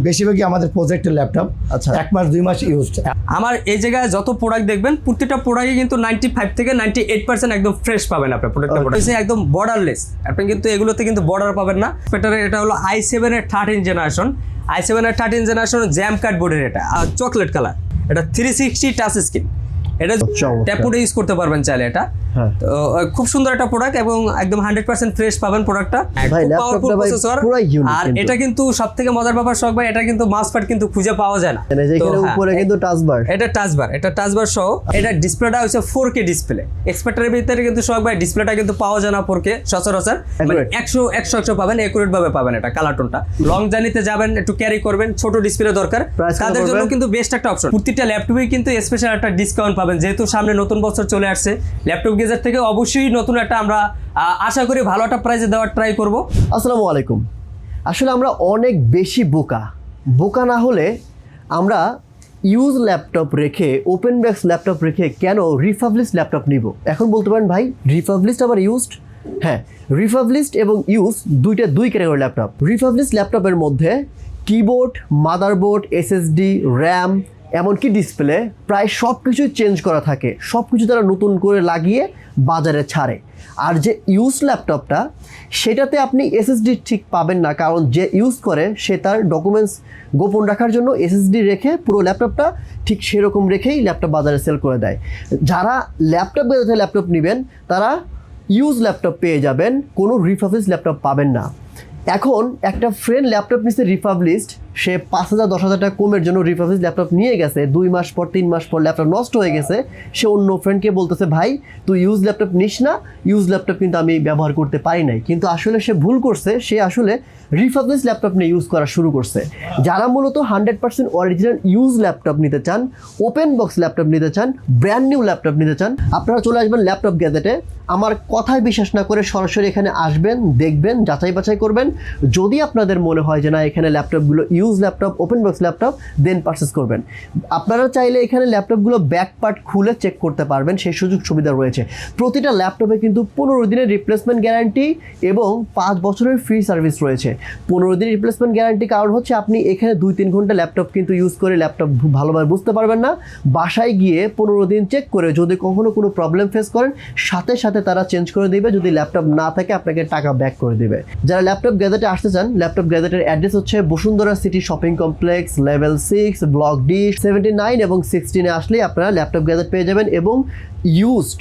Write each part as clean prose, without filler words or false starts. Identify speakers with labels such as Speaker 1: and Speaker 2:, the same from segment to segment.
Speaker 1: বেশিরভাগই আমাদের প্রজেক্টের ল্যাপটপ।
Speaker 2: আচ্ছা।
Speaker 1: 1 মাস 2 মাস ইউজড।
Speaker 3: আমার এই জায়গায় যত প্রোডাক্ট দেখবেন প্রত্যেকটা প্রোডাক্টই কিন্তু 95 থেকে 98% একদম ফ্রেশ পাবেন আপনার প্রোডাক্টটা। প্রোডাক্ট একদম বর্ডারলেস, আপনি কিন্তু এগুলোতে কিন্তু বর্ডার পাবেন না। এটা হলো i7 এর 13 জেনারেশন, i7 এর 13 জেনারেশন জ্যাম কাট বোর্ডের, এটা চকলেট কালার, এটা 360 টাচ স্ক্রিন, এটা ট্যাপুটে ইউজ করতে পারবেন চাইলে। এটা তো খুব সুন্দর একটা প্রোডাক্ট এবং একদম 100% ফ্রেশ পাবেন প্রোডাক্টটা। পাওয়ারফুল প্রসেসর, আর এটা কিন্তু সবথেকে মজার ব্যাপার শখ ভাই, এটা কিন্তু মাউসপ্যাড কিন্তু খুঁজে পাওয়া যায় না।
Speaker 2: এখানে উপরে কিন্তু টাচ বার,
Speaker 3: এটা টাচ বার সহ। এটা ডিসপ্লেটা হচ্ছে 4K ডিসপ্লে। এক্সপেক্টের ভিতরে কিন্তু শখ ভাই ডিসপ্লেটা কিন্তু পাওয়া যায় না 4K সচরাচর, মানে 100 পাবেন, একুরেট ভাবে পাবেন। এটা কালার টোনটা লং জার্নিতে যাবেন, একটু ক্যারি করবেন, ছোট ডিসপ্লে দরকার, তাদের জন্য কিন্তু বেস্ট একটা অপশন। প্রত্যেকটা ল্যাপটপে কিন্তু স্পেশাল একটা ডিসকাউন্ট পাবেন, যেহেতু সামনে নতুন বছর চলে আসছে। ল্যাপটপ গেজেট থেকে অবশ্যই নতুন একটা আমরা আশা করি ভালো একটা প্রাইসে দেওয়ার ট্রাই করব।
Speaker 2: আসসালামু আলাইকুম। আসলে আমরা অনেক বেশি বোকা না হলে আমরা ইউজ ল্যাপটপ রেখে, ওপেন বক্স ল্যাপটপ রেখে কেন রিফাবলিশড ল্যাপটপ নিব? এখন বলতে পারেন ভাই রিফাবলিশড আবার ইউজড। হ্যাঁ, রিফাবলিশড এবং ইউজ দুই ক্যাটাগরি ল্যাপটপ। রিফাবলিশড ল্যাপটপের মধ্যে কিবোর্ড, মাদারবোর্ড, এসএসডি, র্যাম, এমনকি ডিসপ্লে প্রায় সব কিছুই চেঞ্জ করা থাকে, সব কিছু তারা নতুন করে লাগিয়ে বাজারে ছাড়ে। আর যে ইউজ ল্যাপটপটা, সেটাতে আপনি এসএসডি ঠিক পাবেন না, কারণ যে ইউজ করে সে তার ডকুমেন্টস গোপন রাখার জন্য এসএসডি রেখে পুরো ল্যাপটপটা ঠিক সেরকম রেখেই ল্যাপটপ বাজারে সেল করে দেয়। যারা ল্যাপটপ নেবেন তারা ইউজ ল্যাপটপ পেয়ে যাবেন, কোনো রিফাবলিশড ল্যাপটপ পাবেন না। এখন একটা ফ্রেন্ড ল্যাপটপ নিচ্ছে রিফাবলিশড, সে 5,000-10,000 টাকা কমের জন্য রিফাবলিশড ল্যাপটপ নিয়ে গেছে, 2 মাস পর 3 মাস পর ল্যাপটপ নষ্ট হয়ে গেছে। সে অন্য ফ্রেন্ডকে বলতেছে ভাই তুই ইউজ ল্যাপটপ নিস না, ইউজ ল্যাপটপ কিন্তু আমি ব্যবহার করতে পারি নাই। কিন্তু আসলে সে ভুল করছে, সে আসলে রিফাবলিশড ল্যাপটপ নিয়ে ইউজ করা শুরু করছে। যারা মূলত 100% অরিজিনাল ইউজ ল্যাপটপ নিতে চান, ওপেন বক্স ল্যাপটপ নিতে চান, ব্র্যান্ড নিউ ল্যাপটপ নিতে চান, আপনারা চলে আসবেন ল্যাপটপ গ্যাজেটে। আমার কথায় বিশ্বাস না করে সরাসরি এখানে আসবেন, দেখবেন, যাচাই বাছাই করবেন। যদি আপনাদের মনে হয় যে না এখানে ল্যাপটপগুলো use laptop, open box laptop, then purchase করবেন। আপনারা চাইলে এখানে ল্যাপটপগুলো ব্যাক পার্ট খুলে চেক করতে পারবেন, সেই সুযোগ সুবিধা রয়েছে। প্রতিটা ল্যাপটপে কিন্তু 15 দিনের রিপ্লেসমেন্ট গ্যারান্টি এবং 5 বছরের ফ্রি সার্ভিস রয়েছে। 15 দিন রিপ্লেসমেন্ট গ্যারান্টি কারণ হচ্ছে আপনি এখানে 2-3 ঘন্টা ল্যাপটপ কিন্তু ইউজ করে ল্যাপটপ ভালোভাবে বুঝতে পারবেন না। বাসায় গিয়ে 15 দিন চেক করে যদি কখনো কোনো প্রবলেম ফেস করেন, সাথে সাথে তারা চেঞ্জ করে দিবে। যদি ল্যাপটপ না থাকে আপনাকে টাকা ব্যাক করে দিবে। যারা ল্যাপটপ গ্যাজেটে আসতে চান, ল্যাপটপ গ্যাজেটের অ্যাড্রেস হচ্ছে Bashundhara city shopping complex, level 6, block D, 79 এবং 16-এ আসলেই আপনারা ল্যাপটপ গ্যাজেট পেয়ে যাবেন এবং ইউজড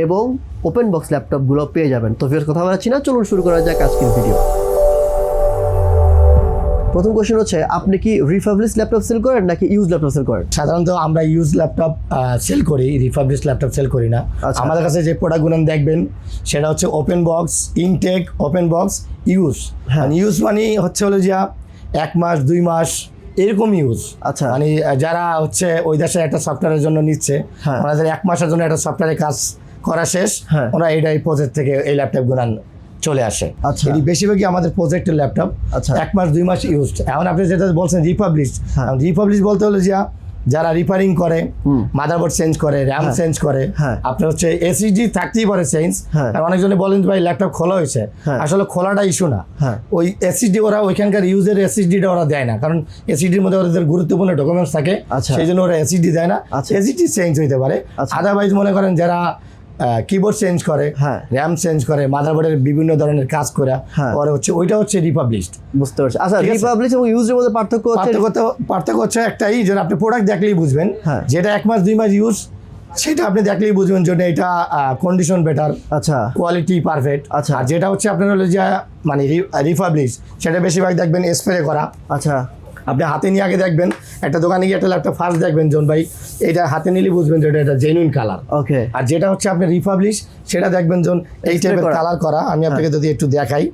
Speaker 2: এবং ওপেন বক্স ল্যাপটপগুলো পেয়ে যাবেন। তো ভিউয়ার্স, কথা বলাচ্ছি না, চলুন শুরু করা যাক আজকের ভিডিও। প্রথম কোশ্চেন হচ্ছে, আপনি কি রিফাবলিশড ল্যাপটপ সেল করেন নাকি ইউজ ল্যাপটপ সেল করেন?
Speaker 1: সাধারণত আমরা ইউজ ল্যাপটপ সেল করি, রিফাবলিশড ল্যাপটপ সেল করি না। আমাদের কাছে যে প্রোডাক্টগুলো দেখবেন সেটা হচ্ছে open box, intact, open box, used. Used মানে হচ্ছে হলো যে 1 মাস 2 মাস এরকম ইউজ।
Speaker 2: আচ্ছা,
Speaker 1: মানে যারা হচ্ছে ওই দেশের একটা সফটওয়্যারের জন্য নিচ্ছে, ওনাদের 1 মাসের জন্য একটা সফটওয়্যারের কাজ করা শেষ, ওরা এই প্রজেক্ট থেকে এই ল্যাপটপগুলো চলে আসে।
Speaker 2: আচ্ছা,
Speaker 1: এটি বেশিরভাগই আমাদের প্রজেক্টের ল্যাপটপ।
Speaker 2: আচ্ছা,
Speaker 1: 1 মাস 2 মাস ইউজড। এখন আপনি যেটা বলছেন রিপাবলিশ বলতে হলে যে যারা রিপেয়ারিং করে, মাদারবোর্ড চেঞ্জ করে, র্যাম চেঞ্জ করে, আপনার হচ্ছে এসএসডি থাকতেই পারে চেঞ্জ। আর অনেকজনে বলেন ভাই ল্যাপটপ খোলা হয়েছে, আসলে খোলাটা ইস্যু না। ওই এসএসডি ওরা ওইখানকার ইউজের এসএসডিটা ওরা দেয় না, কারণ এসএসডির মধ্যে ওদের গুরুত্বপূর্ণ ডকুমেন্টস থাকে, সেই জন্য ওরা এসএসডি দেয় না। এসএসডি চেঞ্জ হইতে পারে, আদারওয়াইজ মনে করেন যারা কিবোর্ড চেঞ্জ করে, র্যাম চেঞ্জ করে, মাদারবোর্ডের বিভিন্ন ধরনের কাজ করে, পরে হচ্ছে ওইটা হচ্ছে রিপাবলিশড।
Speaker 2: বুঝতে পারছি। আচ্ছা, রিপাবলিশ এবং ইউজের মধ্যে
Speaker 1: পার্থক্য হচ্ছে একটাই, যে আপনি প্রোডাক্ট দেখলেই বুঝবেন যেটা 1 মাস 2 মাস ইউজ, সেটা আপনি দেখলেই বুঝবেন যে এটা কন্ডিশন বেটার, আচ্ছা, কোয়ালিটি পারফেক্ট। আচ্ছা, আর যেটা হচ্ছে আপনার হলো যে মানে রিপাবলিশ, সেটা বেশিরভাগ দেখবেন স্প্রে করা। আচ্ছা, আপনি হাতে নিয়ে আগে দেখবেন, একটা দোকানে গিয়ে একটা ল্যাপটপ ফার্স্ট দেখবেন জন ভাই, এটা হাতে নিলে বুঝবেন যে এটা জেনুইন কালার। ওকে, আর যেটা হচ্ছে আপনার রিপাবলিশ, সেটা দেখবেন জন এই টাইপের কালার করা। আমি আপনাকে যদি একটু দেখাই,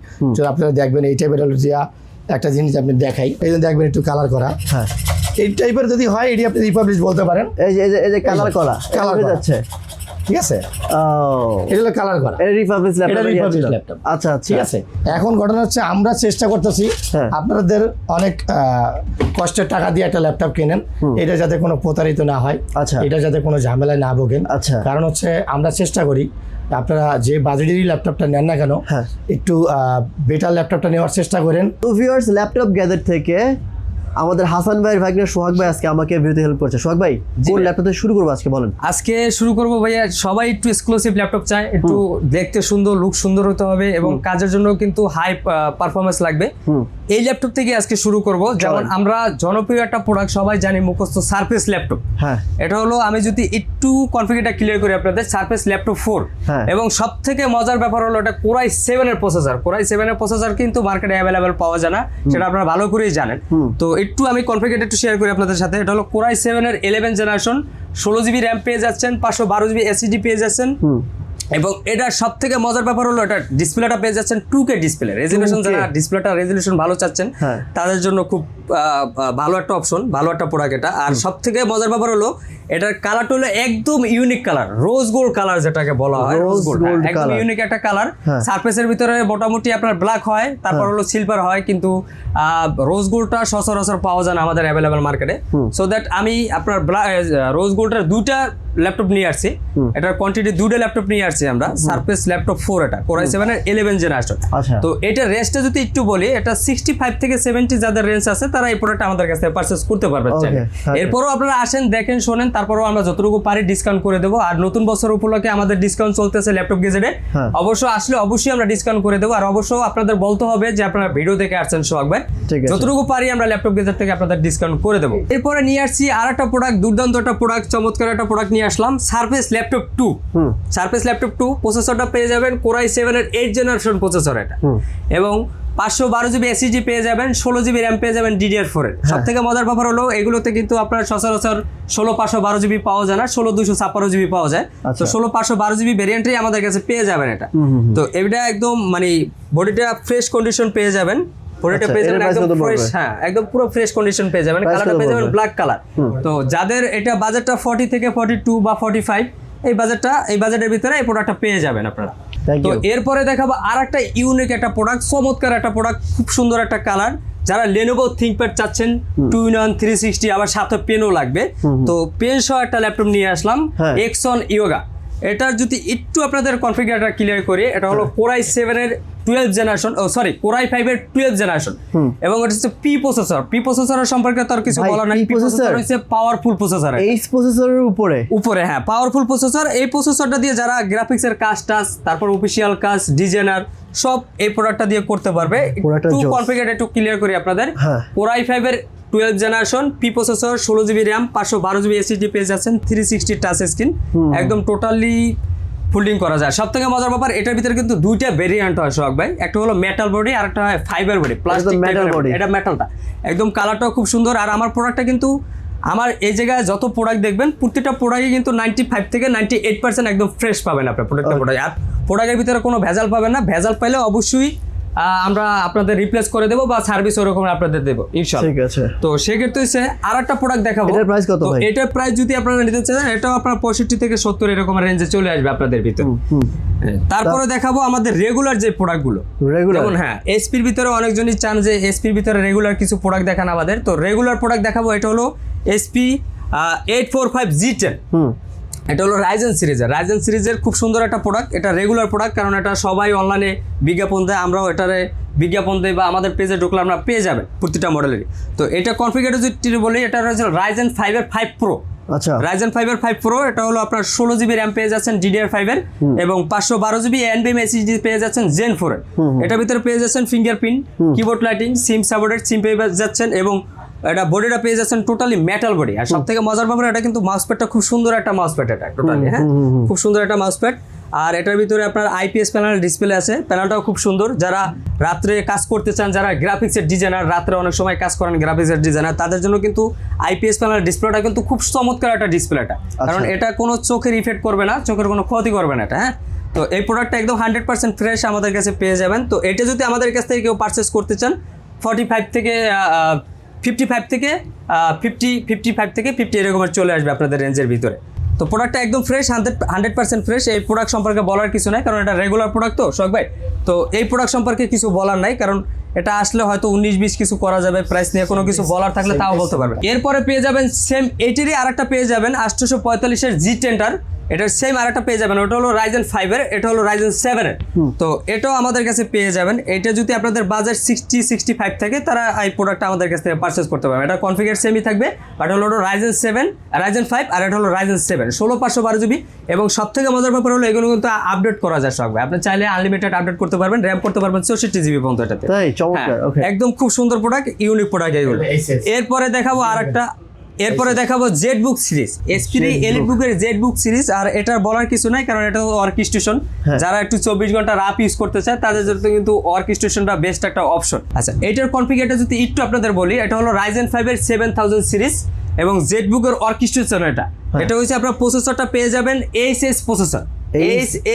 Speaker 1: আপনারা দেখবেন এই টাইপের হলো যে একটা জিনিস আপনি দেখাই, এই জন্য দেখবেন একটু কালার করা। হ্যাঁ, এই টাইপের যদি হয় এটি আপনি রিপাবলিশ বলতে পারেন। এই যে কালার করা যাচ্ছে, ঠিক আছে, এটা হলো কালার করা, এটা রিপাবলিশ ল্যাপটপ। আচ্ছা, ঠিক আছে। এখন ঘটনা হচ্ছে আমরা চেষ্টা করতেছি আপনাদের অনেক কষ্টের টাকা দিয়ে একটা ল্যাপটপ কেনেন, এটা যাতে কোনো প্রতারিত না হয়, এটা যাতে কোনো ঝামেলায় না ভোগেন। আচ্ছা, কারণ হচ্ছে আমরা চেষ্টা করি আপনারা যে বাজেটেরই ল্যাপটপটা নেন না কেন, একটু বেটার ল্যাপটপটা নেওয়ার চেষ্টা করেন।
Speaker 2: তো ভিউয়ার্স, ল্যাপটপ গ্যাজেট থেকে আমাদের হাসান ভাইয়ের ভাগ্নে সোহাগ ভাই আজকে আমাকে ভিডিওতে হেল্প করছে। সোহাগ ভাই কোন ল্যাপটপ থেকে শুরু করবো আজকে বলেন?
Speaker 3: আজকে শুরু করবো ভাইয়া, সবাই একটু এক্সক্লুসিভ ল্যাপটপ চায়, একটু দেখতে সুন্দর, লুক সুন্দর হতে হবে এবং কাজের জন্য কিন্তু হাই পারফরমেন্স লাগবে। এই ল্যাপটপ থেকে আজকে শুরু করব। যেমন আমরা জনপ্রিয় একটা প্রোডাক্ট সবাই জানি, মুখস্থ সারফেস ল্যাপটপ।
Speaker 2: হ্যাঁ,
Speaker 3: এটা হলো, আমি যদি একটু কনফিগারটা ক্লিয়ার করি আপনাদের, সারফেস ল্যাপটপ 4 এবং সব থেকে মজার ব্যাপার হলো এটা কোরাই 7 এর প্রসেসর। কোরাই 7 এর প্রসেসর কিন্তু মার্কেটে অ্যাভেলেবেল পাওয়া যায় না, সেটা আপনারা ভালো করেই জানেন। তো একটু আমি কনফিগারটা একটু শেয়ার করি আপনাদের সাথে। এটা হলো কোরাই 7 এর 11 জেনারেশন, 16 জিবি র্যাম পেয়ে যাচ্ছেন, 512 জিবি এসএসডি পেয়ে যাচ্ছেন। এবং এটার সব থেকে মজার ব্যাপার হলো এটা ডিসপ্লেটা পেয়ে যাচ্ছেন 2K ডিসপ্লে রেজলিউশন। যারা ডিসপ্লেটা রেজলিউশন ভালো চাচ্ছেন তাদের জন্য খুব ভালো একটা অপশন, ভালো একটা প্রোডাক্ট এটা। আর সব থেকে মজার ব্যাপার হলো এটার কালারটা হলো একদম unique colour, rose gold colour যেটাকে বলা হয়। রোজ গোল্ড একদম ইউনিক একটা কালার। সারফেসের ভিতরে মোটামুটি আপনার ব্ল্যাক হয়, তারপর হলো সিলভার হয়, কিন্তু রোজ গোল্ডটা সচরাচর পাওয়া যায় না আমাদের অ্যাভেলেবেল মার্কেটে। সো দ্যাট আমি আপনার রোজ গোল্ডের দুইটা ল্যাপটপ নিয়ে আসছি, এটার কোয়ান্টিটি দুটো ল্যাপটপ নিয়ে আসছি আমরা। সারফেস ল্যাপটপ 4 এটা কোরাই 7 এর 11 জেনারেশন। তো এটার রেঞ্জটা যদি একটু বলি, এটা 65 থেকে 70 যাদের রেঞ্জ আছে তারা এই প্রোডাক্ট আমাদের কাছ থেকে পারচেজ করতে পারবেন। এরপরও আপনারা আসেন, দেখেন, শোনেন, তারপরও আমরা যতটুকু পারি ডিসকাউন্ট করে দেবো। আর নতুন বছর উপলক্ষে আমাদের ডিসকাউন্ট চলতেছে ল্যাপটপ গেজেটে, অবশ্য আসলে অবশ্যই আমরা ডিসকাউন্ট করে দেবো। আর অবশ্য আপনাদের বলতে হবে যে আপনারা ভিডিও দেখে আসছেন সোহাগ ভাই, যতটুকু পারি আমরা ল্যাপটপ গেজেট থেকে আপনাদের ডিসকাউন্ট করে দেবো। এরপরে নিয়ে আসছি আর একটা প্রোডাক্ট, দুর্দান্ত একটা প্রোডাক্ট, চমৎকার একটা প্রোডাক্ট নিয়ে আসলাম, সারফেস ল্যাপটপ 2। সারফেস ল্যাপটপ 2 প্রসেসরটা পেয়ে যাবেন কোরাই 7 এর 8 জেনারেশন প্রসেসর এটা, এবং 512 জিবি এসএসডি পেয়ে যাবেন, 16 জিবি র্যাম পেয়ে যাবেন DDR4 এর। সব থেকে মজার ব্যাপার হলো এগুলোতে কিন্তু আপনার সচরাচর 16 জিবি পাওয়া যায় না, 16 জিবি পাওয়া যায়। তো 16 জিবি ভেরিয়েন্টই আমাদের কাছে পেয়ে যাবেন এটা। তো এটা একদম মানে বডিটা ফ্রেশ কন্ডিশন পেয়ে যাবেন, বডিটা পেয়ে যাবেন একদম ফ্রেশ, হ্যাঁ একদম পুরো ফ্রেশ কন্ডিশন পেয়ে যাবেন। কালারটা পেয়ে যাবেন ব্ল্যাক কালার। তো যাদের এটা বাজেটটা 40 থেকে 42 বা 45 এই বাজেটের ভিতরে এই প্রোডাক্টটা পেয়ে যাবেন আপনারা। তো এরপরে দেখাবো আর একটা ইউনিক একটা প্রোডাক্ট, চমৎকার একটা প্রোডাক্ট, খুব সুন্দর একটা কালার। যারা Lenovo ThinkPad চাচ্ছেন 2-in-1 360, আবার সাথে পেনও লাগবে, তো পেন সহ একটা ল্যাপটপ নিয়ে আসলাম, Exon Yoga। এটার যদি একটু আপনাদের কনফিগারটা ক্লিয়ার করি, এটা হলো কোরাই 7 এর 12 জেনারেশন, কোরাই 5 এর 12 জেনারেশন, এবং এটা হচ্ছে পি প্রসেসর। পি প্রসেসরের সম্পর্কে তো আর কিছু বলার নাই, পি প্রসেসর হচ্ছে পাওয়ারফুল প্রসেসর। এই প্রসেসরের উপরে হ্যাঁ পাওয়ারফুল প্রসেসর। এই প্রসেসরটা দিয়ে যারা গ্রাফিক্সের কাজ, তারপর অফিসিয়াল কাজ, ডিজাইনার সব এই প্রোডাক্টটা দিয়ে করতে পারবে। একটু কনফিগার একটু ক্লিয়ার করি আপনাদের। কোরাই 5 এর 12 generation, P processor, 16 GB RAM, 512 GB SSD পেয়ে যাচ্ছেন, 360 টাচ স্ক্রিন, একদম টোটালি ফোল্ডিং করা যায়। সব থেকে মজার ব্যাপার, এটার ভিতরে কিন্তু দুইটা ভেরিয়েন্ট হয় সোহাগ ভাই, একটা হলো মেটাল বডি আর একটা হয় fibre body, plastic metal body. এটা মেটালটা একদম কালারটাও খুব সুন্দর। আর আমার প্রোডাক্টটা কিন্তু, আমার এই জায়গায় যত প্রোডাক্ট দেখবেন প্রত্যেকটা প্রোডাক্টে কিন্তু 95 থেকে 98% একদম ফ্রেশ পাবেন আপনার প্রোডাক্টটা। আর প্রোডাক্টের ভিতরে কোনো ভেজাল পাবেন না, ভেজাল পাইলে অবশ্যই আমরা আপনাদের রিপ্লেস করে দেবো বা সার্ভিস ওরকম আপনাদের দেবো ইনশাআল্লাহ। ঠিক আছে। তো সেক্ষেত্রে হচ্ছে আর একটা প্রোডাক্ট দেখাবো। এটার প্রাইস কত ভাই? এটার প্রাইস যদি আপনারা নিতে চান, এটাও আপনার 65 থেকে 70 এরকম রেঞ্জে চলে আসবে আপনাদের ভিতরে। তারপরে দেখাবো আমাদের রেগুলার যে প্রোডাক্টগুলো, যেমন হ্যাঁ এসপির ভিতরে অনেকজনই চান যে এসপির ভিতরে রেগুলার কিছু প্রোডাক্ট দেখান আমাদের, তো রেগুলার প্রোডাক্ট দেখাবো। এটা হলো এসপি 845G10। এটা হলো রাইজেন সিরিজের খুব সুন্দর একটা প্রোডাক্ট। এটা রেগুলার প্রোডাক্ট, কারণ এটা সবাই অনলাইনে বিজ্ঞাপন দেয়, আমরাও এটারে বিজ্ঞাপন দেয় বা আমাদের পেজে ঢুকলে আমরা পেয়ে যাবেন প্রতিটা মডেলেরই। তো এটা কনফিগারেটর যদি বলি, এটা রয়েছে রাইজেন 5 এর 5 প্রো। আচ্ছা, রাইজেন 5 এর 5 প্রো, এটা হলো আপনার 16 জিবি র্যাম পেয়ে যাচ্ছেন DDR5 এর, এবং 512 জিবি NVMe SSD পেয়ে যাচ্ছেন Zen 4 এর। এটার ভিতরে পেয়ে যাচ্ছেন fingerprint, keyboard lighting, SIM supported সিম পেয়ে যাচ্ছেন, এবং এটা বডিটা পেয়ে যাচ্ছেন টোটালি মেটাল বডি। আর সব থেকে মজার ব্যাপার, এটা কিন্তু মাউস প্যাডটা খুব সুন্দর একটা মাউস প্যাড, এটা টোটালি হ্যাঁ খুব সুন্দর একটা মাউস প্যাড। আর এটার ভিতরে আপনার IPS প্যানেল ডিসপ্লে আছে, প্যানেলটাও খুব সুন্দর। যারা রাত্রে কাজ করতে চান, যারা গ্রাফিক্সের ডিজাইনার, রাত্রে অনেক সময় কাজ করেন গ্রাফিক্সের ডিজাইনার, তাদের জন্য কিন্তু IPS প্যানেল ডিসপ্লেটা কিন্তু খুব চমৎকার একটা ডিসপ্লেটা, কারণ এটা কোনো চোখের ইফেক্ট করবে না, চোখের কোনো ক্ষতি করবে না এটা। হ্যাঁ, তো এই প্রোডাক্টটা একদম 100% ফ্রেশ আমাদের কাছে পেয়ে যাবেন। তো এটা যদি আমাদের কাছ থেকে কেউ পারচেস করতে চান, 55 থেকে 50 এরকমের চলে আসবে আপনাদের রেঞ্জের ভিতরে। তো প্রোডাক্টটা একদম ফ্রেশ, 100% ফ্রেশ। এই প্রোডাক্ট সম্পর্কে বলার কিছু নাই, কারণ এটা রেগুলার প্রোডাক্ট তো সোহাগ ভাই। তো এই প্রোডাক্ট সম্পর্কে কিছু বলার নাই, কারণ এটা আসলে হয়তো 19-20 কিছু করা যাবে, প্রাইস নিয়ে কোনো কিছু বলার থাকলে তাও বলতে পারবেন। এরপরে পেয়ে যাবেন সেম এইটারই আরেকটা পেয়ে যাবেন 845 এর G10টার এটার সেম আরেকটা পেয়ে যাবেন, ওটা হলো Ryzen 5 এর, এটা হলো Ryzen 7 এর। তো এটাও আমাদের কাছে পেয়ে যাবেন। এটা যদি আপনাদের বাজেট 60-65 থাকে তারা এই প্রোডাক্টটা আমাদের কাছ থেকে পারচেজ করতে পারবেন। এটা কনফিগার সেমই থাকবে, বাট হলো Ryzen 5 আর এটা হলো Ryzen 7 16/512 জিবি। এবং সবথেকে মজার ব্যাপার হলো এগুলো কিন্তু আপডেট করা যায় সব, আপনি চাইলে আনলিমিটেড আপডেট করতে পারবেন, র‍্যাম করতে পারবেন 64 জিবি পর্যন্ত এটাতে।
Speaker 2: তাই চমৎকার। ওকে,
Speaker 3: একদম খুব সুন্দর প্রোডাক্ট, ইউনিক প্রোডাক্ট এগুলো। এরপরে দেখাবো আরেকটা, এরপরে দেখাবো জেটবুক সিরিজ, এসপি এলিটবুকের জেটবুক সিরিজ। আর এটা বলার কিছু নাই, কারণ এটা অর্কেস্ট্রেশন, যারা একটু 24 ঘন্টা রাপ ইউজ করতে চায় তাদের জন্য কিন্তু অর্কেস্ট্রেশনটা বেস্ট একটা অপশন। আচ্ছা, এটার কনফিগারটা যদি একটু আপনাদের বলি, এটা হলো Ryzen 5 এর 7000 সিরিজ এবং জেটবুকের অর্কেস্ট্রেশন। এটা হচ্ছে আপনার প্রসেসরটা পেয়ে যাবেন এইচএস প্রসেসর,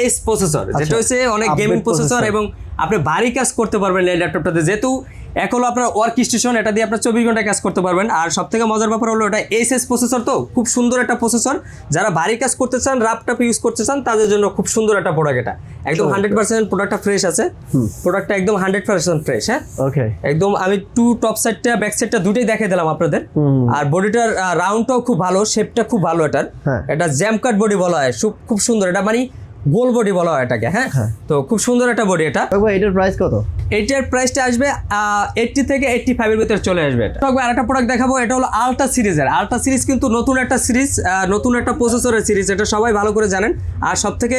Speaker 3: এইচ প্রসেসর, যেটা হচ্ছে অনেক গেমিং প্রসেসর এবং আপনি ভারী কাজ করতে পারবেন এই ল্যাপটপটাতে। যেহেতু এখন হলো আপনার ওয়ার্কস্টেশন, এটা দিয়ে আপনার 24 ঘন্টা কাজ করতে পারবেন। আর সবথেকে মজার ব্যাপার হলো এটা এইচএস প্রসেসর, তো খুব সুন্দর একটা প্রসেসর। যারা ভারী কাজ করতে চান, ল্যাপটপ ইউজ করতে চান, তাদের জন্য খুব সুন্দর একটা প্রোডাক্ট। এটা একদম 100% প্রোডাক্টটা ফ্রেশ আছে, প্রোডাক্টটা একদম 100% ফ্রেশ। হ্যাঁ, ওকে, একদম আমি টপ সাইডটা ব্যাক সাইডটা দুটোই দেখিয়ে দিলাম আপনাদের। আর বডিটার রাউন্ডটাও খুব ভালো, শেপটা খুব ভালো এটার। এটা জ্যাম কাট বডি বলা হয়, খুব সুন্দর। এটা মানে গোল বডি বলা হয় এটাকে। হ্যাঁ, তো খুব সুন্দর একটা বডি এটা।
Speaker 2: এটার প্রাইস কত?
Speaker 3: এইটার প্রাইসটা আসবে 80 থেকে 85 এর ভিতরে চলে আসবে। এটা আরেকটা প্রোডাক্ট দেখাবো, এটা হলো আলট্রা সিরিজের। আলট্রা সিরিজ কিন্তু নতুন একটা সিরিজ, নতুন একটা প্রসেসরের সিরিজ, এটা সবাই ভালো করে জানেন। আর সব থেকে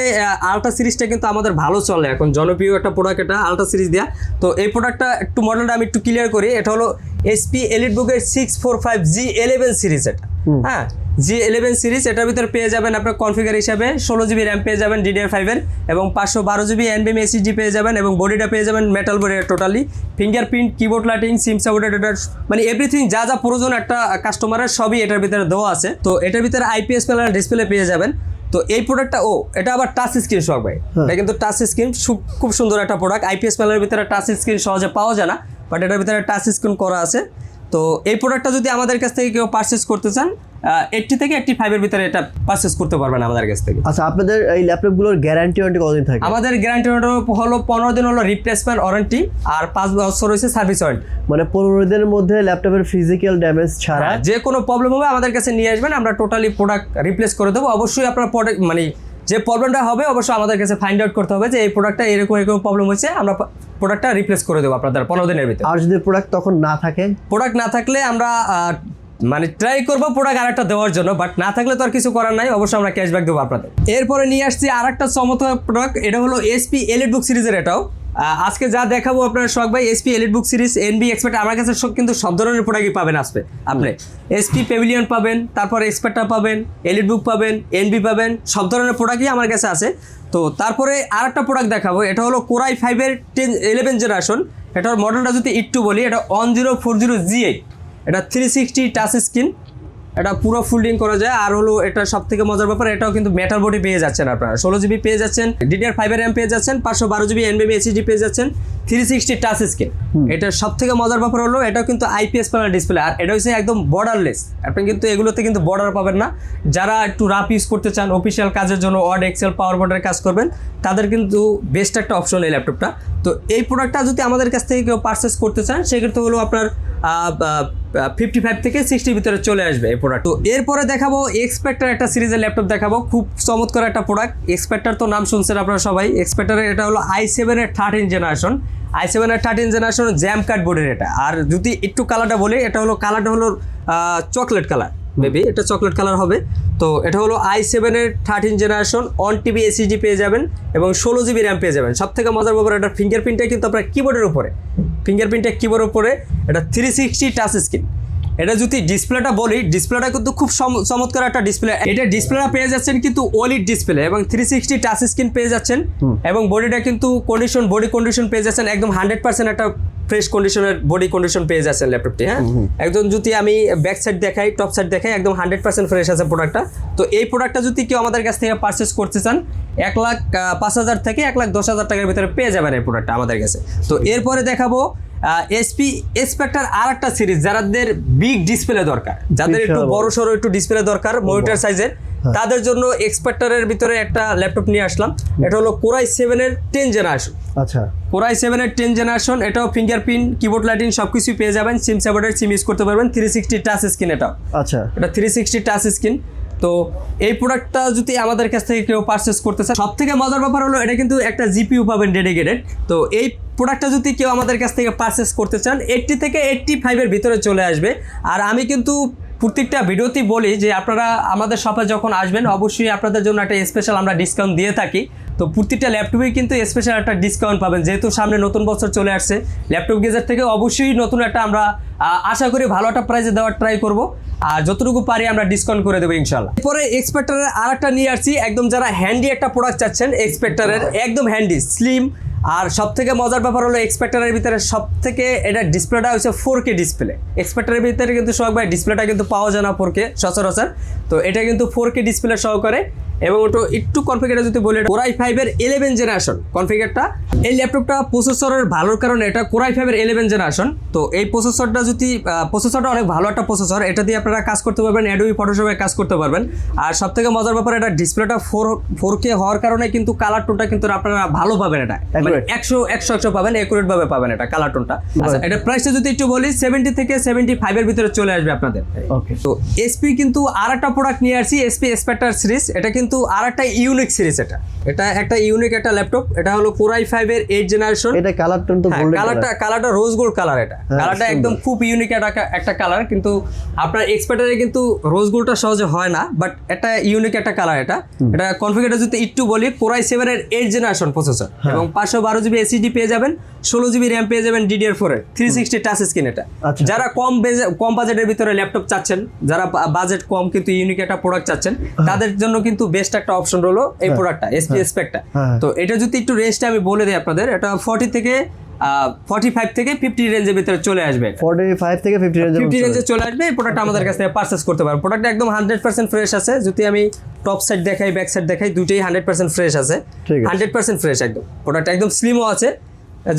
Speaker 3: আলট্রা সিরিজটা কিন্তু আমাদের ভালো চলে এখন, জনপ্রিয় একটা প্রোডাক্ট এটা আলট্রা সিরিজ দেওয়া। তো এই প্রোডাক্টটা একটু মডেলটা আমি একটু ক্লিয়ার করি। এটা হলো এসপি এলিটবুকের 645G11 সিরিজ। এটা হ্যাঁ, G11 সিরিজ। এটার ভিতরে পেয়ে যাবেন আপনার কনফিগার হিসাবে 16 জিবি র্যাম পেয়ে যাবেন DDR5 এর, এবং 512 জিবি NVMe SSD পেয়ে যাবেন, এবং বডিটা পেয়ে যাবেন metal body totally. Fingerprint, keyboard lighting, SIM supported, এটার মানে এভরিথিং যা যা প্রয়োজন একটা কাস্টমারের সবই এটার ভিতরে দেওয়া আছে। তো এটার ভিতরে IPS প্যানেল ডিসপ্লে পেয়ে যাবেন। তো এই প্রোডাক্টটা এটা আবার টাচ স্ক্রিন শখ ভাই, এটা কিন্তু টাচ স্ক্রিন, খুব সুন্দর একটা প্রোডাক্ট। IPS প্যানেলের ভিতরে টাচ স্ক্রিন সহজে পাওয়া যায় না, বাট এটার ভিতরে টাচ স্ক্রিন করা আছে। তো এই প্রোডাক্টটা যদি আমাদের কাছ থেকে কেউ পারচেস করতে চান, 80 থেকে 85 এর ভিতরে এটা পারচেস করতে পারবেন আমাদের কাছ থেকে।
Speaker 2: আচ্ছা, আপনাদের এই ল্যাপটপগুলোর গ্যারান্টি ওয়ারেন্টি কতদিন থাকে?
Speaker 3: আমাদের গ্যারান্টি হলো 15 দিন হলো রিপ্লেসমেন্ট ওয়ারেন্টি, আর 5 বছর হচ্ছে সার্ভিস ওয়ারেন্টি।
Speaker 2: মানে 15 দিনের মধ্যে ল্যাপটপের ফিজিক্যাল ড্যামেজ ছাড়া
Speaker 3: যে কোনো প্রবলেম হবে আমাদের কাছে নিয়ে আসবেন, আমরা টোটালি প্রোডাক্ট রিপ্লেস করে দেবো। অবশ্যই আপনার প্রোডাক্ট মানে যে প্রবলেমটা হবে অবশ্যই আমাদের কাছে ফাইন্ড আউট করতে হবে যে এই প্রোডাক্টটা এরকম প্রবলেম হচ্ছে, আমরা প্রোডাক্টটা রিপ্লেস করে দেবো আপনাদের 15 দিনের ভিতরে।
Speaker 2: আর যদি প্রোডাক্ট তখন না থাকে,
Speaker 3: প্রোডাক্ট না থাকলে আমরা মানে ট্রাই করবো প্রোডাক্ট আরেকটা দেওয়ার জন্য, বাট না থাকলে তো আর কিছু করার নাই, অবশ্যই আমরা ক্যাশব্যাক দেবো আপনাদের। এরপরে নিয়ে আসছি আরেকটা চমৎকার প্রোডাক্ট, এটা হলো এসপি এলিটবুক সিরিজের। এটাও আজকে যা দেখাবো আপনার শখ ভাই, SP EliteBook series, NB expert. আমার কাছে কিন্তু সব ধরনের প্রোডাক্টই পাবেন আসবে আপনি। এসপি প্যাভিলিয়ন পাবেন, তারপর এক্সপার্টটা পাবেন, এলিটবুক পাবেন, এনবি পাবেন, সব ধরনের প্রোডাক্টই আমার কাছে আছে। তো তারপরে আরেকটা প্রোডাক্ট দেখাবো, এটা হলো Core i5 এর 11 জেনারেশন। এটার মডেলটা যদি একটু বলি, এটা 1040G8, এটা 360 টাচ স্ক্রিন, এটা পুরো ফোল্ডিং করা যায়। আর হলো এটা সব থেকে মজার ব্যাপার, এটাও কিন্তু মেটাল বডি পেয়ে যাচ্ছেন আপনারা, 16 জিবি পেয়ে যাচ্ছেন, DDR5 এর র্যাম পেয়ে যাচ্ছেন, 512 জিবি NVMe SSD পেয়ে যাচ্ছেন, 360 টাচ স্ক্রিন। এটার সব থেকে মজার ব্যাপার হলো এটাও কিন্তু IPS প্যানেল ডিসপ্লে, আর এটা হচ্ছে একদম বর্ডারলেস। আপনি কিন্তু এগুলোতে কিন্তু বর্ডার পাবেন না। যারা একটু রাফ ইউজ করতে চান, অফিসিয়াল কাজের জন্য ওয়ার্ড, এক্সেল, পাওয়ার পয়েন্টের কাজ করবেন, তাদের কিন্তু বেস্ট একটা অপশন এই ল্যাপটপটা। তো এই প্রোডাক্টটা যদি আমাদের কাছ থেকে কেউ পারচেস করতে চান, সেক্ষেত্রে হলো আপনার 55 থেকে 60 ভিতরে চলে আসবে এই প্রোডাক্ট। তো এরপরে দেখাবো এক্সপেক্টার একটা সিরিজের ল্যাপটপ দেখাবো, খুব চমৎকার একটা প্রোডাক্ট। এক্সপেক্টার তো নাম শুনছেন আপনারা সবাই। এক্সপেক্টারের এটা হলো i7 এর 13 জেনারেশন, i7 এর 13 জেনারেশন জ্যাম কাট বোর্ডের এটা। আর যদি একটু কালারটা বলি, এটা হলো কালারটা হলো চকলেট কালার, মেবি এটা চকলেট কালার হবে। তো এটা হলো i7 এর 13 জেনারেশন, 1 TB SSD পেয়ে যাবেন এবং 16 জিবি র্যাম পেয়ে যাবেন। সব থেকে মজার ব্যাপার, এটা ফিঙ্গারপ্রিন্টটা কিন্তু আপনার কিবোর্ডের উপরে, ফিঙ্গারপ্রিন্টটা কিবোর্ডের উপরে, এটা 360 টাচ স্ক্রিন। এটা যদি ডিসপ্লেটা বলি, ডিসপ্লেটা কিন্তু খুব চমৎকার একটা ডিসপ্লে। এটা ডিসপ্লেটা পেয়ে যাচ্ছেন কিন্তু ওলিড ডিসপ্লে এবং 360 টাচ স্ক্রিন পেয়ে যাচ্ছেন, এবং বডিটা কিন্তু বডি কন্ডিশন পেয়ে যাচ্ছেন একদম 100% একটা ফ্রেশ কন্ডিশনের বডি কন্ডিশন পেয়ে যাচ্ছেন ল্যাপটপটি। হ্যাঁ, একদম যদি আমি ব্যাক সাইড দেখাই, টপ সাইড দেখাই, একদম 100% ফ্রেশ আছে প্রোডাক্টটা। তো এই প্রোডাক্টটা যদি কেউ আমাদের কাছ থেকে পারচেস করতে চান, 1,05,000 থেকে 1,10,000 টাকার ভিতরে পেয়ে যাবেন এই প্রোডাক্টটা আমাদের কাছে। তো এরপরে দেখাবো এসপি এক্সপেক্টার আর একটা সিরিজ, যাদের বিগ ডিসপ্লে দরকার, যাদের একটু বড় সড়ো একটু ডিসপ্লে দরকার মনিটর সাইজের, তাদের জন্য এক্সপেক্টারের ভিতরে একটা ল্যাপটপ নিয়ে আসলাম। এটা হলো Core i7 এর 10 জেনারেশন।
Speaker 2: আচ্ছা,
Speaker 3: Core i7 এর 10 জেনারেশন, এটাও ফিঙ্গারপ্রিন্ট, কিবোর্ড লাইটিং সবকিছু পেয়ে যাবেন, সিম সাপোর্টেড, সিম ইউজ করতে পারবেন, 360 টাচ স্ক্রিন এটাও।
Speaker 2: আচ্ছা,
Speaker 3: এটা 360 টাচ স্ক্রিন। তো এই প্রোডাক্টটা যদি আমাদের কাছ থেকে কেউ পারচেস করতে চায়, সব থেকে মজার ব্যাপার হলো এটা কিন্তু একটা জিপিইউ পাবেন ডেডিকেটেড। তো এই প্রোডাক্টটা যদি কেউ আমাদের কাছ থেকে পারচেস করতে চান 80 থেকে 85-এর ভিতরে চলে আসবে। আর আমি কিন্তু প্রত্যেকটা ভিডিওতেই বলি যে আপনারা আমাদের শপে যখন আসবেন অবশ্যই আপনাদের জন্য একটা স্পেশাল আমরা ডিসকাউন্ট দিয়ে থাকি। তো প্রত্যেকটা ল্যাপটপেই কিন্তু স্পেশাল একটা ডিসকাউন্ট পাবেন, যেহেতু সামনে নতুন বছর চলে আসছে। ল্যাপটপ গেজার থেকে অবশ্যই নতুন একটা আমরা আশা করি ভালো একটা প্রাইসে দেওয়ার ট্রাই করব, আর যতটুকু পারি আমরা ডিসকাউন্ট করে দেবো ইনশাল্লাহ। এরপরে এক্সপেক্টারের আর একটা নিয়ে আসছি, একদম যারা হ্যান্ডি একটা প্রোডাক্ট চাচ্ছেন এক্সপেক্টারের, একদম হ্যান্ডি স্লিম। আর সব থেকে মজার ব্যাপার হলো এক্সপেক্টারের ভিতরে সব থেকে এটা ডিসপ্লেটা হচ্ছে 4K ডিসপ্লে। এক্সপেক্টারের ভিতরে কিন্তু সবাই ডিসপ্লেটা কিন্তু পাওয়া যায় না 4K সচরাচর, তো এটা কিন্তু 4K ডিসপ্লে সহকারে। এবং ওটা একটু কনফিগারটা যদি বলি, Core i5-এর 11 জেনারেশন কনফিগারটা। এই ল্যাপটপটা প্রসেসরের ভালোর কারণে এটা Core i5-এর 11 জেনারেশন। তো এই প্রসেসরটা যদি প্রসেসরটা অনেক ভালো একটা প্রসেসর, এটা দিয়ে আপনারা কাজ করতে পারবেন, অ্যাডোবি ফটোশপে কাজ করতে পারবেন। আর সব থেকে মজার ব্যাপার এটা ডিসপ্লেটা 4K হওয়ার কারণে কিন্তু কালার টোনটা কিন্তু আপনারা ভালো পাবেন, এটা মানে 100 পাবেন, একুরেট ভাবে পাবেন এটা কালার টোনটা। আচ্ছা, এটা প্রাইসটা যদি একটু বলি 70 থেকে 75-এর ভিতরে চলে আসবে আপনাদের।
Speaker 2: ওকে,
Speaker 3: তো এসপি কিন্তু আর একটা প্রোডাক্ট নিয়ে আসছি, এসপি স্পেক্টার সিরিজ। এটা কিন্তু আর একটা ইউনিক সিরিজ, এটা একটা ইউনিক একটা ল্যাপটপ। এটা হলো Core i5-এর 8 জেনারেশন।
Speaker 2: এটা কালার টোন তো গোল্ডেন
Speaker 3: কালারটা রোজ গোল্ড কালার। এটা কালারটা একদম খুব ইউনিক একটা কালার, কিন্তু আপনার এক্সপেক্টারে কিন্তু রোজ গোল্ডটা সহজে হয় না, বাট এটা ইউনিক একটা কালার। এটা কনফিগারটা যদি একটু বলি, Core i7-এর 8 জেনারেশন প্রসেসর এবং 512 জিবি এসএসডি পেয়ে যাবেন, 16 জিবি র্যাম পেয়ে যাবেন DDR4-এর 360 টাচ স্ক্রিন। এটা যারা কম বাজেটের ভিতরে ল্যাপটপ চাচ্ছেন, যারা বাজেট কম কিন্তু ইউনিক একটা প্রোডাক্ট চাচ্ছেন, তাদের জন্য কিন্তু বেস্ট একটা অপশন হলো এই প্রোডাক্টটা এসপি স্পেকটা। তো এটা যদি একটু রেঞ্জটা আমি বলে দিই আপনাদের, এটা 45 থেকে 50 রেঞ্জের ভিতরে চলে আসবে।
Speaker 2: 45 থেকে 50
Speaker 3: রেঞ্জে চলে আসবে। এই প্রোডাক্ট আমাদের কাছ থেকে পারচেস করতে পারবেন। প্রোডাক্ট একদম 100% ফ্রেশ আছে। যদি আমি টপ সাইড দেখাই, ব্যাক সাইড দেখাই, দুটোই 100% ফ্রেশ আছে। 100% ফ্রেশ একদম। প্রোডাক্ট একদম স্লিমও আছে।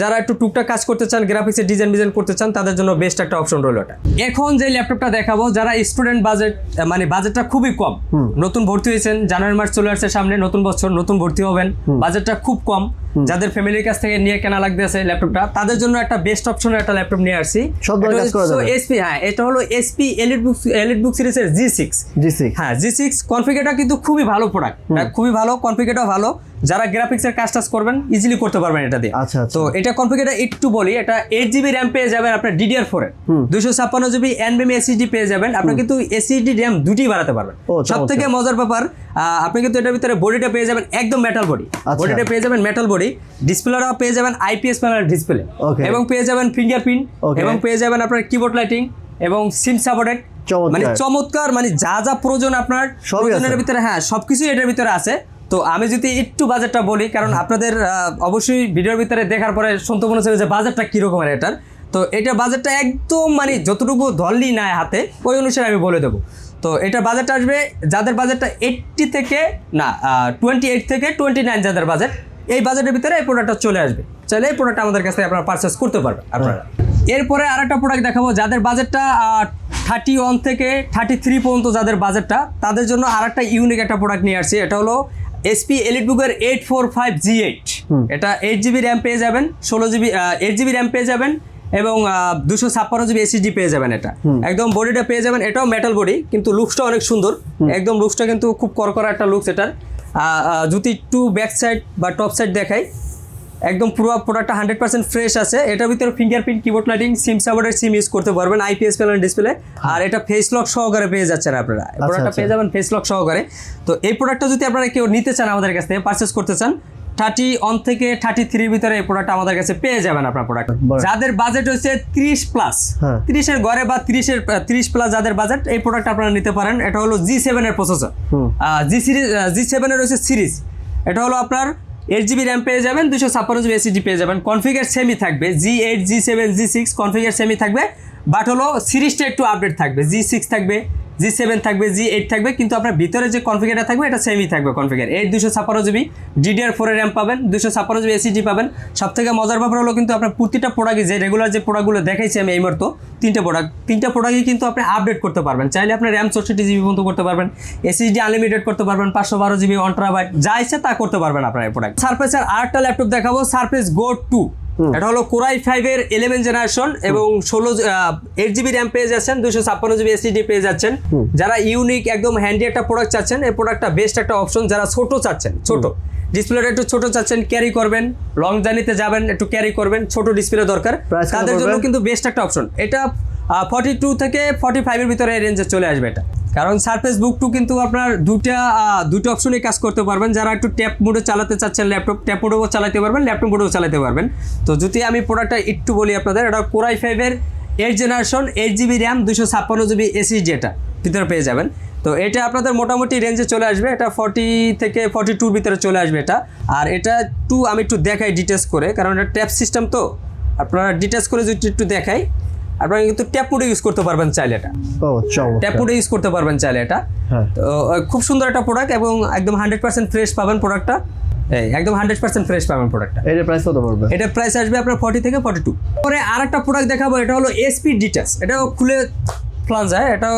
Speaker 3: যারা একটু টুকটাক কাজ করতে চান, গ্রাফিক্সের ডিজাইন করতে চান, তাদের জন্য বেস্ট একটা অপশন রইল এটা। এখন যে ল্যাপটপটা দেখাবো, যারা স্টুডেন্ট বাজেট, মানে বাজেটটা খুবই কম, নতুন ভর্তি হয়েছেন, জানুয়ারি মাস চলে আসছে সামনে, নতুন বছর, নতুন ভর্তি হবেন, বাজেটটা খুব কম, যাদের ফ্যামিলির কাছ থেকে নিয়ে কেনা লাগতেছে ল্যাপটপটা, তাদের জন্য একটা বেস্ট অপশনের একটা ল্যাপটপ নিয়ে আসছি। এসপি, হ্যাঁ, এটা হলো এসপি এলিটবুক সিরিজের G6। হ্যাঁ, G6 কনফিগারটা কিন্তু খুবই ভালো প্রোডাক্ট, খুবই ভালো, কনফিগারটা ভালো। যারা গ্রাফিক্সের কাজ করবেন ইজিলি করতে পারবেন এটা দিয়ে। তো এটা কনফিগারটা একটু বলি, এটা 8 জিবি র্যাম পেয়ে যাবেন আপনার DDR4-এর, 256 জিবি NVMe এসএসডি পেয়ে যাবেন। আপনি কিন্তু এসএসডি র্যাম দুটি বাড়াতে পারবেন। সব থেকে মজার ব্যাপার, আপনি কিন্তু এটার ভিতরে বডিটা পেয়ে যাবেন একদম মেটাল বডি, বডিটা পেয়ে যাবেন মেটাল বডি, ডিসপ্লেটা পেয়ে যাবেন IPS প্যানেল ডিসপ্লে, এবং পেয়ে যাবেন ফিঙ্গারপ্রিন্ট, এবং পেয়ে যাবেন আপনার কিবোর্ড লাইটিং এবং সিম সাপোর্টেড। মানে চমৎকার, মানে যা প্রয়োজন আপনার প্রয়োজনের ভিতরে, হ্যাঁ, সবকিছু এটার ভিতরে আছে। তো আমি যদি একটু বাজেটটা বলি, কারণ আপনাদের অবশ্যই ভিডিওর ভিতরে দেখার পরে শুনতে মনে হচ্ছে যে বাজেটটা কীরকমের এটার। তো এটা বাজেটটা একদম মানে যতটুকু ধরলি নাই হাতে, ওই অনুসারে আমি বলে দেবো। তো এটা বাজেট আসবে, যাদের বাজেটটা 28 থেকে 29 যাদের বাজেট, এই বাজেটের ভিতরে এই প্রোডাক্টটা চলে আসবে। চাইলে এই প্রোডাক্টটা আমাদের কাছ থেকে আপনারা পারচেস করতে পারবেন আপনারা। এরপরে আরেকটা প্রোডাক্ট দেখাবো, যাদের বাজেটটা 31 থেকে 33 পর্যন্ত যাদের বাজেটটা, তাদের জন্য আরেকটা ইউনিক একটা প্রোডাক্ট নিয়ে আসছি। এটা হলো এসপি এলিটবুকের 845G8। এটা 8 জিবি র্যাম পেয়ে যাবেন, 8 জিবি র্যাম পেয়ে যাবেন, এবং 256 জিবি এসএসডি পেয়ে যাবেন। এটা একদম বডিটা পেয়ে যাবেন, এটাও মেটাল বডি, কিন্তু লুকসটা অনেক সুন্দর, একদম লুকসটা কিন্তু খুব করকরা একটা লুকস এটার। যদি একটু ব্যাক সাইড বা টপ সাইড দেখাই, একদম পুরো প্রোডাক্টটা 100% ফ্রেশ আছে। এটার ভিতরে ফিঙ্গারপ্রিন্ট, কিবোর্ড লাইটিং, সিম সাপোর্টের সিম ইউজ করতে পারবেন, IPS প্যানেল ডিসপ্লে, আর এটা ফেস লক সহকারে পেয়ে যাচ্ছেন আপনারা। প্রোডাক্টটা পেয়ে যাবেন ফেস লক সহকারে। তো এই প্রোডাক্টটা যদি আপনারা কেউ নিতে চান, আমাদের কাছ থেকে পারচেস করতে চান, 31 থেকে 33 ভিতরে এই প্রোডাক্ট আমাদের কাছে পেয়ে যাবেন আপনার প্রোডাক্ট। যাদের বাজেট হচ্ছে 30+, 30-এর ঘরে বা 30+ যাদের বাজেট, এই প্রোডাক্ট আপনারা নিতে পারেন। এটা হলো G7-এর প্রসেসর, G7-এর হচ্ছে সিরিজ। এটা হলো আপনার 8 জিবি র্যাম পেয়ে যাবেন, 256 জিবি এসএসডি পেয়ে যাবেন। কনফিগার সেমই থাকবে, G8, G7, G6 কনফিগার সেমই থাকবে, বাট হলো সিরিজটা একটু আপডেট থাকবে। G6 থাকবে, G7 থাকবে, G8 থাকবে, কিন্তু আপনার ভিতরে যে কনফিগারটা থাকবে এটা সেমই থাকবে কনফিগার। 256 জিবি DDR4-এর র্যাম পাবেন, 256 জিবি এসএসডি পাবেন। সব থেকে মজার ব্যাপার হলো কিন্তু আপনার প্রতিটা প্রোডাক্টই, যে রেগুলার যে প্রোডাক্টগুলো দেখাইছি আমি এই মুহূর্তে, তিনটা প্রোডাক্টই কিন্তু আপনি আপডেট করতে পারবেন। চাইলে আপনি র্যাম 64 জিবি পর্যন্ত করতে পারবেন, এসএসডি আনলিমিটেড করতে পারবেন, 512 জিবি 1 TB, যা ইচ্ছে তা করতে পারবেন আপনার এই প্রোডাক্ট। সারফেসের আরেকটা ল্যাপটপ দেখাবো, সারফেস গো 2। এটা হলো কোরাই 5 এর 11 জেনারেশন এবং 8GB র্যাম পেয়ে যাচ্ছেন, 256GB SSD পেয়ে যাচ্ছেন। যারা ইউনিক একদম হ্যান্ডি একটা প্রোডাক্ট চাচ্ছেন, এই প্রোডাক্টটা বেস্ট একটা অপশন। যারা ছোট চাচ্ছেন, ছোট ডিসপ্লেটা একটু ছোট চাচ্ছেন, ক্যারি করবেন, লং জার্নিতে যাবেন, একটু ক্যারি করবেন, ছোট ডিসপ্লে দরকার, তাদের জন্য কিন্তু বেস্ট একটা অপশন। এটা 42 থেকে 45 এর ভিতরে রেঞ্জে চলে আসবে এটা। কারণ সারফেস বুক 2 কিন্তু আপনার দুটো অপশনে কাজ করতে পারবেন। যারা একটু ট্যাপ মোডে চালাতে চাচ্ছেন, ল্যাপটপ ট্যাপ মোডেও চালাতে পারবেন, ল্যাপটপ মোডেও চালাতে পারবেন। তো যদি আমি প্রোডাক্টটা একটু বলি আপনাদের, এটা কোরাই 5 এর 8 generation, 8GB RAM, 256GB SSD এটা ভিতরে পেয়ে যাবেন। তো এটা আপনাদের মোটামুটি রেঞ্জে চলে আসবে, এটা 40 থেকে 42 ভিতরে চলে আসবে এটা। আর এটা আমি একটু দেখাই ডিটেলস করে, কারণ এটা ট্যাপ সিস্টেম, তো আপনারা ডিটেলস করে যদি একটু দেখাই, আপনারা কিন্তু ট্যাপ মোডে ইউজ করতে পারবেন চাইলে এটা। ট্যাপ মোডে ইউজ করতে পারবেন চাইলে এটা। তো খুব সুন্দর একটা প্রোডাক্ট এবং একদম 100% ফ্রেশ পাবেন প্রোডাক্টটা। একদম 100% ফ্রেশ পাবেন প্রোডাক্টটা।
Speaker 2: এটার প্রাইস কত পড়বে?
Speaker 3: এটার প্রাইস আসবে আপনার 40 থেকে 42। পরে আরেকটা প্রোডাক্ট দেখাবো, এটা হলো SP ডিটাচ। এটাও খুলে ফেলা যায়, এটাও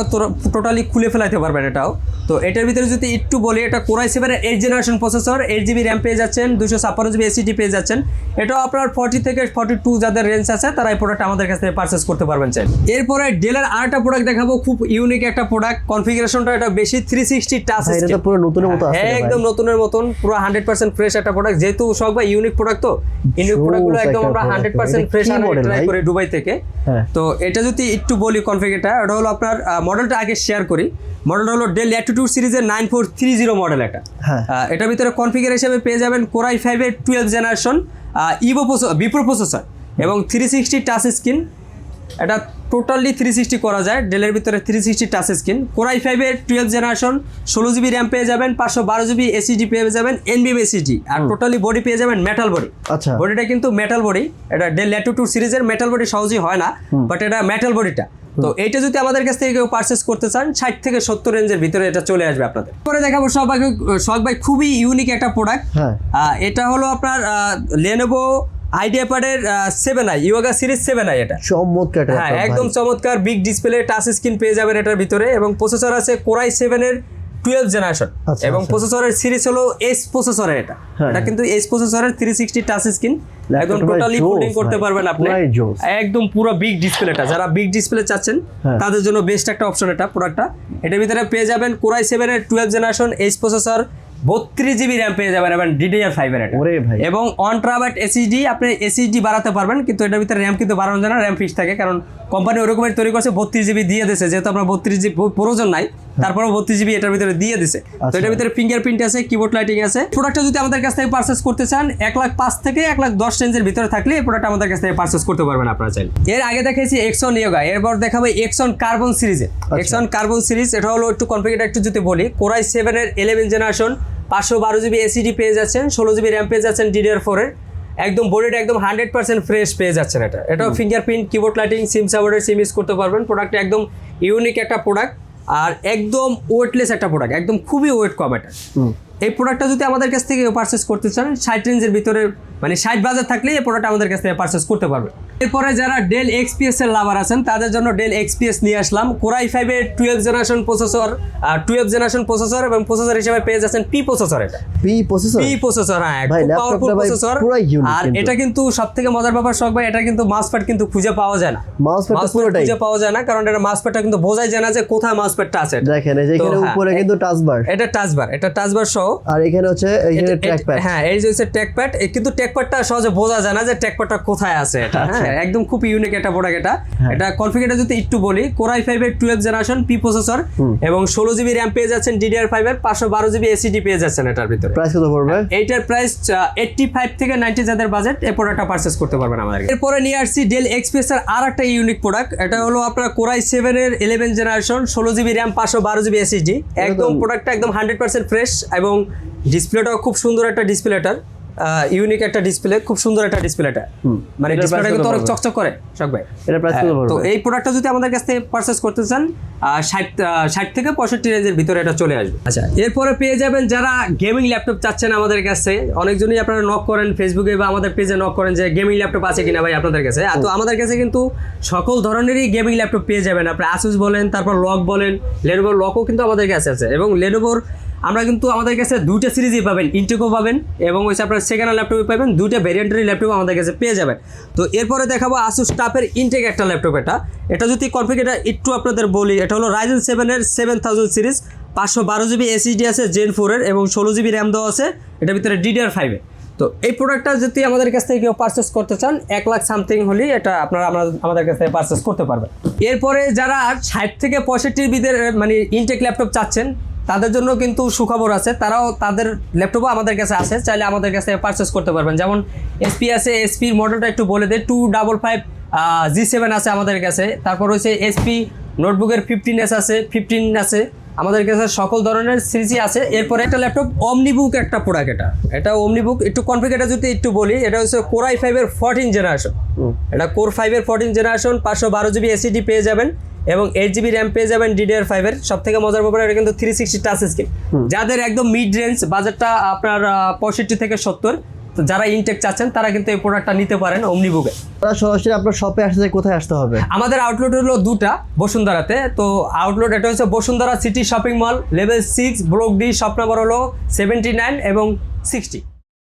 Speaker 3: টোটালি খুলে ফেলাইতে পারবেন এটাও। তো এটার ভিতরে যদি একটু বলি, এটা কোরাই 7 এর 8 জেনারেশন প্রসেসর, 8GB র্যাম পেয়ে যাচ্ছেন, 256GB SSD পেয়ে যাচ্ছেন। এটাও আপনার 40 থেকে 42 যাদের রেঞ্জ আছে তারা এই প্রোডাক্ট আমাদের কাছ থেকে পারচেস করতে পারবেন চাই। এরপরে ডেলের আরেকটা প্রোডাক্ট দেখাবো, খুব ইউনিক একটা প্রোডাক্ট। কনফিগারেশনটা এটা বেশি 360 টাচ স্ক্রিন।
Speaker 2: এটা তো পুরো নতুনের মতো আছে।
Speaker 3: একদম নতুনের মতন, পুরো 100% ফ্রেশ একটা প্রোডাক্ট। যেহেতু সব ভাই ইউনিক প্রোডাক্ট, তো ইউনিক প্রোডাক্টগুলো একদম আমরা 100% ফ্রেশ ট্রাই করি দুবাই থেকে। তো এটা যদি একটু বলি কনফিগারটা, এটা হলো আপনার মডেলটা আগে শেয়ার করি। মডেলটা হলো ডেল ল্যাটিটিউড সিরিজের 9430 মডেল এটা। এটার ভিতরে কনফিগার হিসেবে পেয়ে যাবেন কোরাই 5 এর 12 জেনারেশন বিপ্রো প্রসেসর এবং 360 টাচ স্ক্রিন। এটা টোটালি 360 করা যায়, ডেলের ভিতরে 360 টাচ স্ক্রিন। কোরাই 5 এর 12 জেনারেশন, 16GB র্যাম পেয়ে যাবেন, 512GB SSD পেয়ে যাবেন, NVMe SSD। আর টোটালি বডি পেয়ে যাবেন মেটাল বডি।
Speaker 2: আচ্ছা,
Speaker 3: বডিটা কিন্তু মেটাল বডি। এটা ডেল ল্যাটিটিউড সিরিজের মেটাল বডি সহজেই হয় না, বাট এটা মেটাল বডিটা। তো এইটা যদি আমাদের কাছ থেকে কেউ পারচেস করতে চান, 60 থেকে 70 রেঞ্জের ভিতরে এটা চলে আসবে আপনাদের। পরে দেখাবো শখ ভাই খুবই ইউনিক একটা প্রোডাক্ট। এটা হলো আপনার Lenovo IdeaPad-এর 7i yoga series 7i। এটা
Speaker 2: চমৎকার,
Speaker 3: হ্যাঁ একদম চমৎকার, বিগ ডিসপ্লে টাচ স্ক্রিন পেয়ে যাবেন এটার ভিতরে। এবং প্রসেসর আছে কোরাই 7 এর 12 জেনারেশন এবং প্রসেসরের সিরিজ হলো S প্রসেসরের। এটা কিন্তু S প্রসেসরের 360 টাচ স্ক্রিন, একদম টোটালি ফুলিং করতে পারবেন আপনি, একদম পুরো বিগ ডিসপ্লেটা। যারা বিগ ডিসপ্লে চাচ্ছেন তাদের জন্য বেস্ট একটা অপশন এটা প্রোডাক্টটা। এটার ভিতরে পেয়ে যাবেন কোরাই 7 এর 12 generation S processor, 32GB RAM পেয়ে যাবেন এবং DDR5 এর এটা, এবং 1TB SSD। আপনি SSD বাড়াতে পারবেন, কিন্তু এটার ভিতরে র্যাম কিন্তু বাড়ানো যায় না, র্যাম ফিক্স থাকে। কারণ কোম্পানি ওরকমের তৈরি করছে, 32GB দিয়ে দিয়েছে। যেহেতু আপনার 32GB প্রয়োজন নাই, তারপরেও 32GB এটার ভিতরে দিয়ে দিছে। তো এটার ভিতরে ফিঙ্গারপ্রিন্ট আছে, কিবোর্ড লাইটিং আছে। প্রোডাক্টটা যদি আমাদের কাছ থেকে পারচেস করতে চান, 1,05,000 থেকে 1,10,000 রেঞ্জের ভিতরে থাকলে এই প্রোডাক্ট আমাদের কাছ থেকে পারচেস করতে পারবেন আপনারা চাইলে। এর আগে দেখাইছি Exxon ইয়োগা, এরপর দেখাবো Exxon কার্বন সিরিজে। Exxon কার্বন সিরিজ, এটা হলো একটু কনফিগারটা একটু যদি বলি, কোরাই 7 এর 11 জেনারেশন, 512GB SSD পেয়ে যাচ্ছেন, 16GB র্যাম পেয়ে যাচ্ছেন DDR4 এর। একদম বডিটা একদম 100% ফ্রেশ পেয়ে যাচ্ছেন এটা। এটাও ফিঙ্গারপ্রিন্ট, কিবোর্ড লাইটিং, সিম সাপোর্টের সিম ইউজ করতে পারবেন। প্রোডাক্টটা একদম ইউনিক একটা প্রোডাক্ট আর একদম ওয়েটলেস একটা প্রোডাক্ট, একদম খুবই ওয়েট কম এটা। এই প্রোডাক্টটা যদি আমাদের কাছ থেকে পারচেস করতে চান, 60 রেঞ্জের ভিতরে, মানে 60 বাজার থাকলে এই প্রোডাক্ট আমাদের কাছ থেকে পারচেস করতে পারবে। এরপরে যারা ডেল XPS এর লাভার আছেন তাদের জন্য ডেল XPS নিয়ে আসলাম। কোরাই 5 এর 12 জেনারেশন প্রসেসর এবং প্রসেসর হিসেবে পেয়ে যাচ্ছেন P প্রসেসর। এটা P প্রসেসর, হ্যাঁ খুব পাওয়ারফুল প্রসেসর। আর এটা কিন্তু সবথেকে মজার ব্যাপার শখ ভাই, এটা কিন্তু মাউসপ্যাড কিন্তু খুঁজে পাওয়া যায় না। মাউসপ্যাড খুঁজে পাওয়া যায় না, কারণ এটা মাউসপ্যাডটা কিন্তু বোঝাই যায় না যে কোথায় মাউসপ্যাডটা আছে।
Speaker 2: দেখেন এই যে এখানে উপরে কিন্তু টাচবার,
Speaker 3: এটা টাচবার সহ।
Speaker 2: আর এখানে হচ্ছে এইখানে ট্র্যাকপ্যাড।
Speaker 3: হ্যাঁ এই যে হচ্ছে ট্র্যাকপ্যাড, কিন্তু ট্র্যাকপ্যাডটা সহজে বোঝা যায় না যে ট্র্যাকপ্যাডটা কোথায় আছে এটা। হ্যাঁ একদম খুব ইউনিক একটা প্রোডাক্ট এটা। এটা কনফিগারটা যদি একটু বলি, কোরাই 5 এর 12 জেনারেশন P প্রসেসর এবং 16GB র্যাম পেয়ে যাচ্ছেন, DDR5 এর 512GB SSD পেয়ে যাচ্ছেন এটার ভিতরে।
Speaker 2: প্রাইস কত পড়বে?
Speaker 3: এইটার প্রাইস 85 থেকে 90 যাদের বাজেট, এই প্রোডাক্টটা পারচেজ করতে পারবেন আমাদের। এরপরে নিয়ে আসছি ডেল XPS এর আরেকটা ইউনিক প্রোডাক্ট। এটা হলো আপনার কোরাই 7 এর 11 generation, 16GB RAM, 512GB SSD। একদম প্রোডাক্টটা একদম 100% ফ্রেশ এবং ডিসপ্লেটাও খুব সুন্দর একটা ডিসপ্লেটার, ইউনিক একটা ডিসপ্লে, খুব সুন্দর একটা ডিসপ্লেটা। মানে ডিসপ্লেটা কিন্তু অনেক চকচক করে শখ ভাই।
Speaker 2: এটা প্রাইস কত পড়বে?
Speaker 3: তো এই প্রোডাক্টটা যদি আমাদের কাছ থেকে পারচেজ করতে চান, 60 থেকে 65 রেঞ্জের ভিতরে এটা চলে আসবে। আচ্ছা, এরপরে পেয়ে যাবেন যারা গেমিং ল্যাপটপ চাচ্ছেন আমাদের কাছে। অনেকজনই আপনারা নক করেন ফেসবুকে বা আমাদের পেজে নক করেন যে গেমিং ল্যাপটপ আছে কিনা ভাই আপনাদের কাছে। তো আমাদের কাছে কিন্তু সকল ধরনেরই গেমিং ল্যাপটপ পেয়ে যাবেন। আপনি আসুস বলেন, তারপর লক বলেন, লেনোভোর লকও কিন্তু আমাদের কাছে আছে, এবং লেনোভোর আমরা কিন্তু আমাদের কাছে দুইটা সিরিজই পাবেন, ইনটেকও পাবেন এবং হচ্ছে আপনার সেকেন্ড হ্যান্ড ল্যাপটপই পাবেন, দুইটা ভ্যারিয়েন্টারি ল্যাপটপ আমাদের কাছে পেয়ে যাবেন। তো এরপরে দেখাবো আসুস টাফের ইনটেক একটা ল্যাপটপ। এটা যদি কনফিগারটা একটু আপনাদের বলি, এটা হলো Ryzen 7-এর 7000 সিরিজ, 512 জিবি এসএসডি আছে Gen 4-এর এবং 16 জিবি র্যাম দেওয়া আছে, এটার ভিতরে DDR5-এ। তো এই প্রোডাক্টটা যদি আমাদের কাছ থেকে কেউ পারচেস করতে চান 1 লাখ সামথিং হলেই এটা আপনারা আমাদের কাছ থেকে পারচেস করতে পারবেন। এরপরে যারা 60 থেকে 65 বিদের মানে ইনটেক ল্যাপটপ চাচ্ছেন তাদের জন্য কিন্তু সুখবর আছে, তারাও তাদের ল্যাপটপও আমাদের কাছে আছে, চাইলে আমাদের কাছে পারচেস করতে পারবেন। যেমন এসপি আছে, এসপির মডেলটা একটু বলে দেয়, 255 G7 আছে আমাদের কাছে। তারপর হচ্ছে এসপি নোটবুকের 15S আছে, 15 আছে, আমাদের কাছে সকল ধরনের সিরিজই আছে। এরপরে একটা ল্যাপটপ অমনিবুক একটা প্রোডাক্ট, এটা অমনিবুক একটু কনফিগারটা যদি একটু বলি, এটা হচ্ছে Core i5-এর 14 জেনারেশন। এটা Core 5-এর 14 জেনারেশন, 512 জিবি এসএসডি পেয়ে যাবেন এবং 8 জিবি র্যাম পেয়ে যাবেন DDR5-এর। সব থেকে মজার ব্যাপার এটা কিন্তু 360 টাচ স্ক্রিন। যাদের একদম মিড রেঞ্জ বাজেটটা আপনার 65 থেকে 70, তো যারা ইনটেক চাচ্ছেন তারা কিন্তু এই প্রোডাক্টটা নিতে পারেন অমনিবুকে।
Speaker 2: সরাসরি আপনার শপে আসতে কোথায় আসতে হবে?
Speaker 3: আমাদের আউটলেট হলো দুটা বসুন্ধরাতে। তো আউটলেট এটা হচ্ছে Bashundhara city shopping mall, level 6, block D, shop number হলো 79 এবং 60।